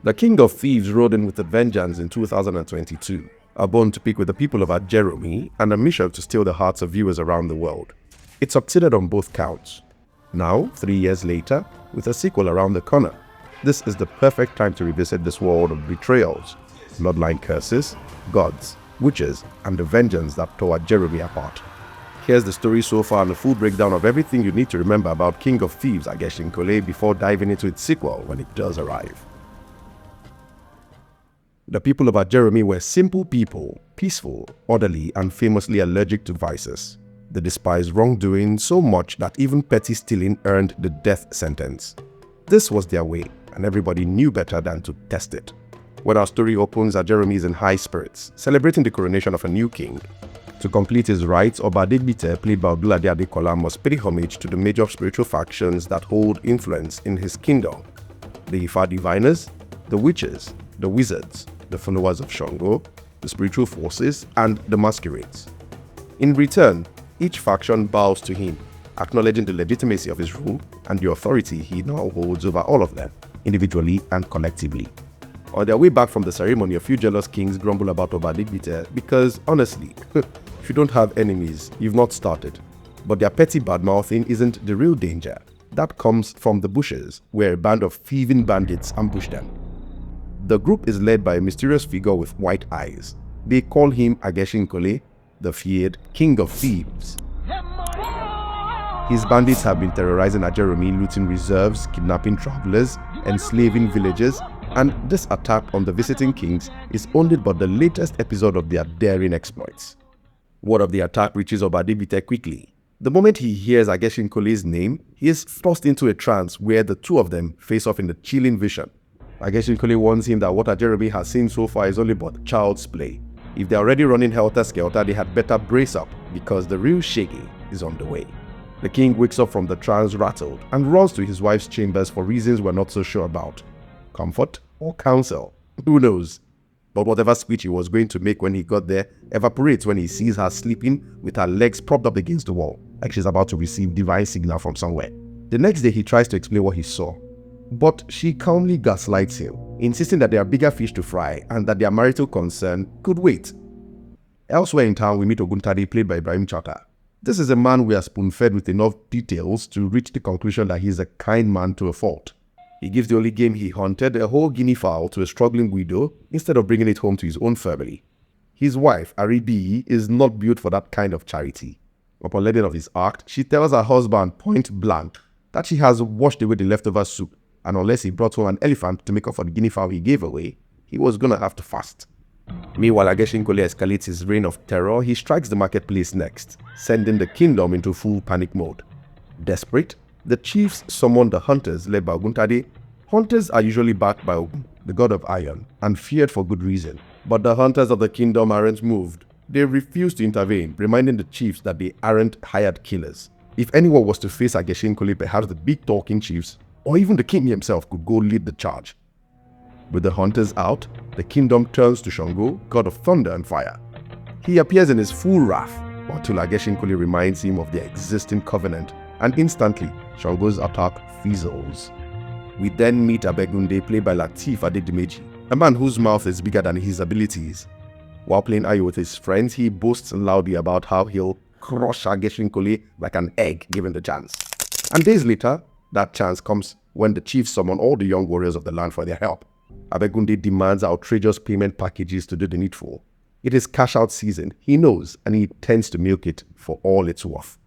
The King of Thieves rode in with a vengeance in 2022, a bone to pick with the people of Ajeromy and a mission to steal the hearts of viewers around the world. It succeeded on both counts. Now, 3 years later, with a sequel around the corner, this is the perfect time to revisit this world of betrayals, bloodline curses, gods, witches, and the vengeance that tore Ajeromy apart. Here's the story so far and a full breakdown of everything you need to remember about King of Thieves Agesinkole before diving into its sequel when it does arrive. The people of Ajeromy were simple people, peaceful, orderly, and famously allergic to vices. They despised wrongdoing so much that even petty stealing earned the death sentence. This was their way, and everybody knew better than to test it. When our story opens, Ajeromy is in high spirits, celebrating the coronation of a new king. To complete his rites, Adedimeji, played by Odunlade Adekola, must pay homage to the major spiritual factions that hold influence in his kingdom: the Ifa diviners, the witches, the wizards, the followers of Shango, the spiritual forces, and the masquerades. In return, each faction bows to him, acknowledging the legitimacy of his rule and the authority he now holds over all of them, individually and collectively. On their way back from the ceremony, a few jealous kings grumble about Adedimeji because, honestly, if you don't have enemies, you've not started. But their petty bad-mouthing isn't the real danger. That comes from the bushes, where a band of thieving bandits ambush them. The group is led by a mysterious figure with white eyes. They call him Agesinkole, the feared King of Thieves. His bandits have been terrorizing Ajeromy, looting reserves, kidnapping travelers, enslaving villagers, and this attack on the visiting kings is only but the latest episode of their daring exploits. Word of the attack reaches Adedimeji quickly. The moment he hears Agesinkole's name, he is forced into a trance where the two of them face off in a chilling vision. Agesinkole warns him that what Ajeromy has seen so far is only but child's play. If they're already running helter-skelter, they had better brace up, because the real Shaggi is on the way. The king wakes up from the trance rattled and runs to his wife's chambers for reasons we're not so sure about. Comfort or counsel? Who knows? But whatever speech he was going to make when he got there evaporates when he sees her sleeping with her legs propped up against the wall, like she's about to receive divine signal from somewhere. The next day he tries to explain what he saw, but she calmly gaslights him, insisting that there are bigger fish to fry and that their marital concern could wait. Elsewhere in town, we meet Oguntade, played by Ibrahim Chatta. This is a man we are spoon-fed with enough details to reach the conclusion that he is a kind man to a fault. He gives the only game he hunted, a whole guinea fowl, to a struggling widow instead of bringing it home to his own family. His wife, Aribi, is not built for that kind of charity. Upon learning of his act, she tells her husband point blank that she has washed away the leftover soup, and unless he brought home an elephant to make up for the guinea fowl he gave away, he was gonna have to fast. Meanwhile, Agesinkole escalates his reign of terror. He strikes the marketplace next, sending the kingdom into full panic mode. Desperate, the chiefs summon the hunters led by Oguntade. Hunters are usually backed by Ogun, the god of iron, and feared for good reason. But the hunters of the kingdom aren't moved. They refuse to intervene, reminding the chiefs that they aren't hired killers. If anyone was to face Agesinkole, perhaps the big talking chiefs, or even the king himself, could go lead the charge. With the hunters out, the kingdom turns to Shango, god of thunder and fire. He appears in his full wrath until Agesinkole reminds him of their existing covenant, and instantly, Shango's attack fizzles. We then meet Abbeundi, played by Lateef Adedimeji, a man whose mouth is bigger than his abilities. While playing Ayo with his friends, he boasts loudly about how he'll crush Agesinkole like an egg given the chance. And days later, that chance comes when the chiefs summon all the young warriors of the land for their help. Abbeundi demands outrageous payment packages to do the needful. It is cash-out season, he knows, and he intends to milk it for all it's worth.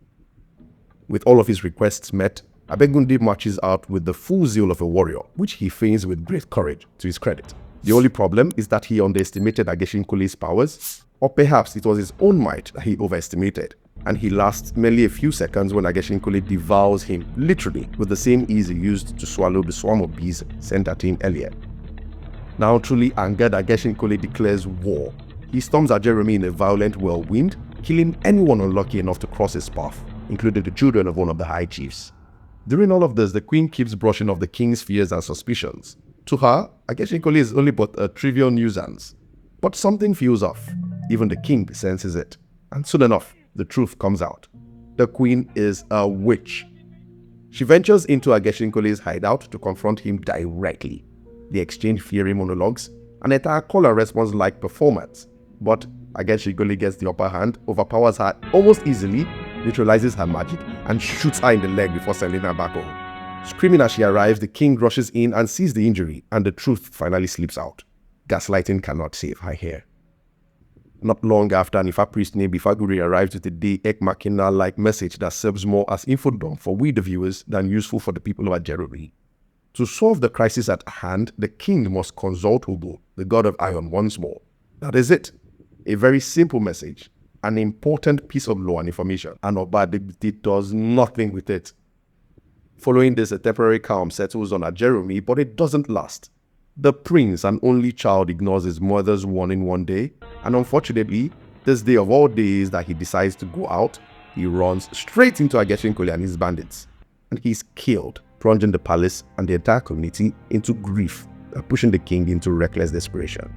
With all of his requests met, Abbeundi marches out with the full zeal of a warrior, which he feigns with great courage, to his credit. The only problem is that he underestimated Agesinkole's powers, or perhaps it was his own might that he overestimated, and he lasts merely a few seconds when Agesinkole devours him, literally with the same ease he used to swallow the swarm of bees sent at him earlier. Now truly angered, Agesinkole declares war. He storms Ajeromy in a violent whirlwind, killing anyone unlucky enough to cross his path, including the children of one of the high chiefs. During all of this, the queen keeps brushing off the king's fears and suspicions. To her, Agesinkole is only but a trivial nuisance. But something feels off. Even the king senses it. And soon enough, the truth comes out. The queen is a witch. She ventures into Agesinkole's hideout to confront him directly. They exchange fiery monologues, and Adekola responds like performance. But Ajeromy gets the upper hand, overpowers her almost easily, neutralizes her magic, and shoots her in the leg before sending her back home. Screaming as she arrives, the king rushes in and sees the injury, and the truth finally slips out. Gaslighting cannot save her here. Not long after, an Ifa priest named Ifaguri arrives with a Ek Machina-like message that serves more as infodump for we the viewers than useful for the people of Ajeromy. To solve the crisis at hand, the king must consult Ogo, the god of iron, once more. That is it. A very simple message, an important piece of law and information, and Oba Adekola does nothing with it. Following this, a temporary calm settles on Ajeromy, but it doesn't last. The prince, an only child, ignores his mother's warning one day, and unfortunately, this day of all days that he decides to go out, he runs straight into Ajeromy and his bandits, and he's killed, plunging the palace and the entire community into grief and pushing the king into reckless desperation.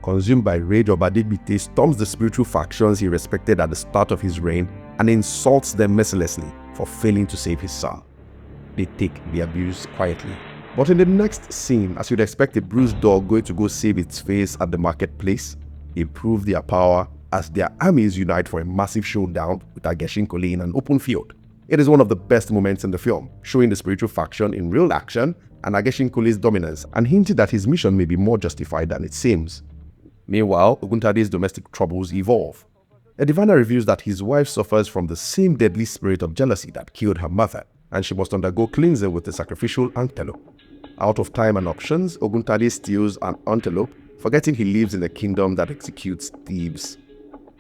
Consumed by rage, Oba Adekola storms the spiritual factions he respected at the start of his reign and insults them mercilessly for failing to save his son. They take the abuse quietly. But in the next scene, as you'd expect a bruised dog going to go save its face at the marketplace, they prove their power as their armies unite for a massive showdown with Ajeromy in an open field. It is one of the best moments in the film, showing the spiritual faction in real action and Ajeromy's dominance, and hinting that his mission may be more justified than it seems. Meanwhile, Odunlade's domestic troubles evolve. A diviner reveals that his wife suffers from the same deadly spirit of jealousy that killed her mother, and she must undergo cleansing with a sacrificial antelope. Out of time and options, Odunlade steals an antelope, forgetting he lives in a kingdom that executes thieves.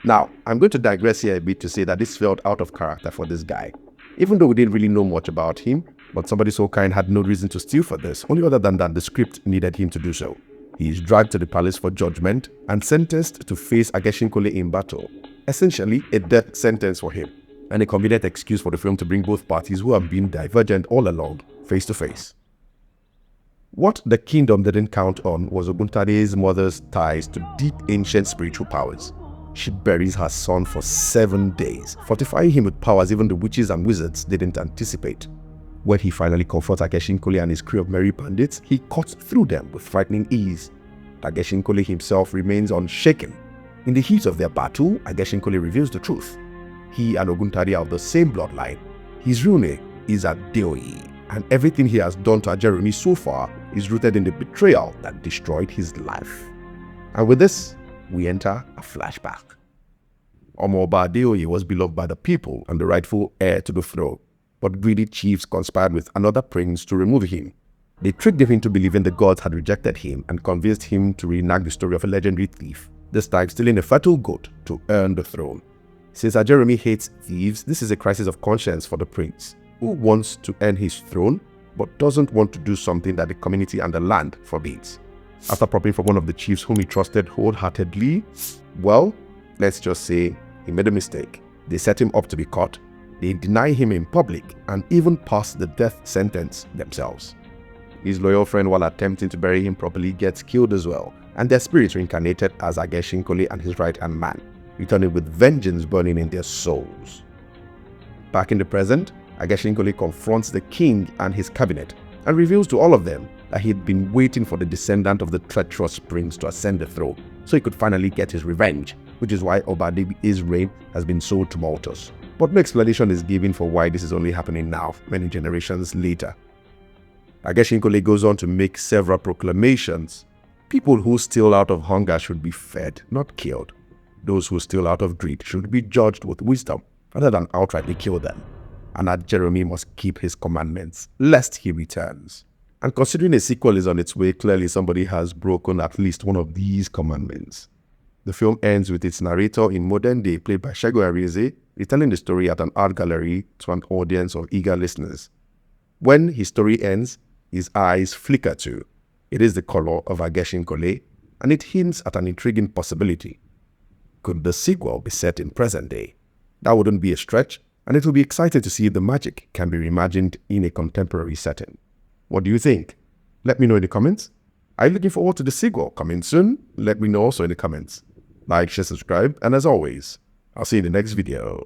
Now, I'm going to digress here a bit to say that this felt out of character for this guy. Even though we didn't really know much about him, but somebody so kind had no reason to steal for this, only other than that the script needed him to do so. He is dragged to the palace for judgment and sentenced to face Ajeromy in battle. Essentially, a death sentence for him, and a convenient excuse for the film to bring both parties who have been divergent all along face to face. What the kingdom didn't count on was Odunlade's mother's ties to deep ancient spiritual powers. She buries her son for 7 days, fortifying him with powers even the witches and wizards didn't anticipate. When he finally confronts Ajeromy and his crew of merry bandits, he cuts through them with frightening ease. Ajeromy himself remains unshaken. In the heat of their battle, Ajeromy reveals the truth. He and Odunlade are of the same bloodline. His real name is Adeoye, and everything he has done to Ajeromy so far is rooted in the betrayal that destroyed his life. And with this, we enter a flashback. Oba Adeoye was beloved by the people and the rightful heir to the throne, but greedy chiefs conspired with another prince to remove him. They tricked him into believing the gods had rejected him and convinced him to reenact the story of a legendary thief, this time stealing a fertile goat to earn the throne. Since Ajeromy hates thieves, this is a crisis of conscience for the prince, who wants to earn his throne but doesn't want to do something that the community and the land forbids. After propping for one of the chiefs whom he trusted wholeheartedly, well, let's just say he made a mistake. They set him up to be caught, they deny him in public, and even pass the death sentence themselves. His loyal friend, while attempting to bury him properly, gets killed as well, and their spirits reincarnated as Ajeromy and his right-hand man, returning with vengeance burning in their souls. Back in the present, Ajeromy confronts the king and his cabinet and reveals to all of them that he had been waiting for the descendant of the treacherous prince to ascend the throne so he could finally get his revenge, which is why Oba Adekola's reign has been so tumultuous. But no explanation is given for why this is only happening now, many generations later. Ajeromy goes on to make several proclamations. People who steal out of hunger should be fed, not killed. Those who steal out of greed should be judged with wisdom rather than outrightly kill them. And Ajeromy must keep his commandments, lest he returns. And considering a sequel is on its way, clearly somebody has broken at least one of these commandments. The film ends with its narrator in modern day, played by Shaggi, retelling the story at an art gallery to an audience of eager listeners. When his story ends, his eyes flicker too. It is the color of Ajeromy, and it hints at an intriguing possibility. Could the sequel be set in present day? That wouldn't be a stretch, and it will be exciting to see if the magic can be reimagined in a contemporary setting. What do you think? Let me know in the comments. Are you looking forward to the sequel coming soon? Let me know also in the comments. Like, share, subscribe, and as always, I'll see you in the next video.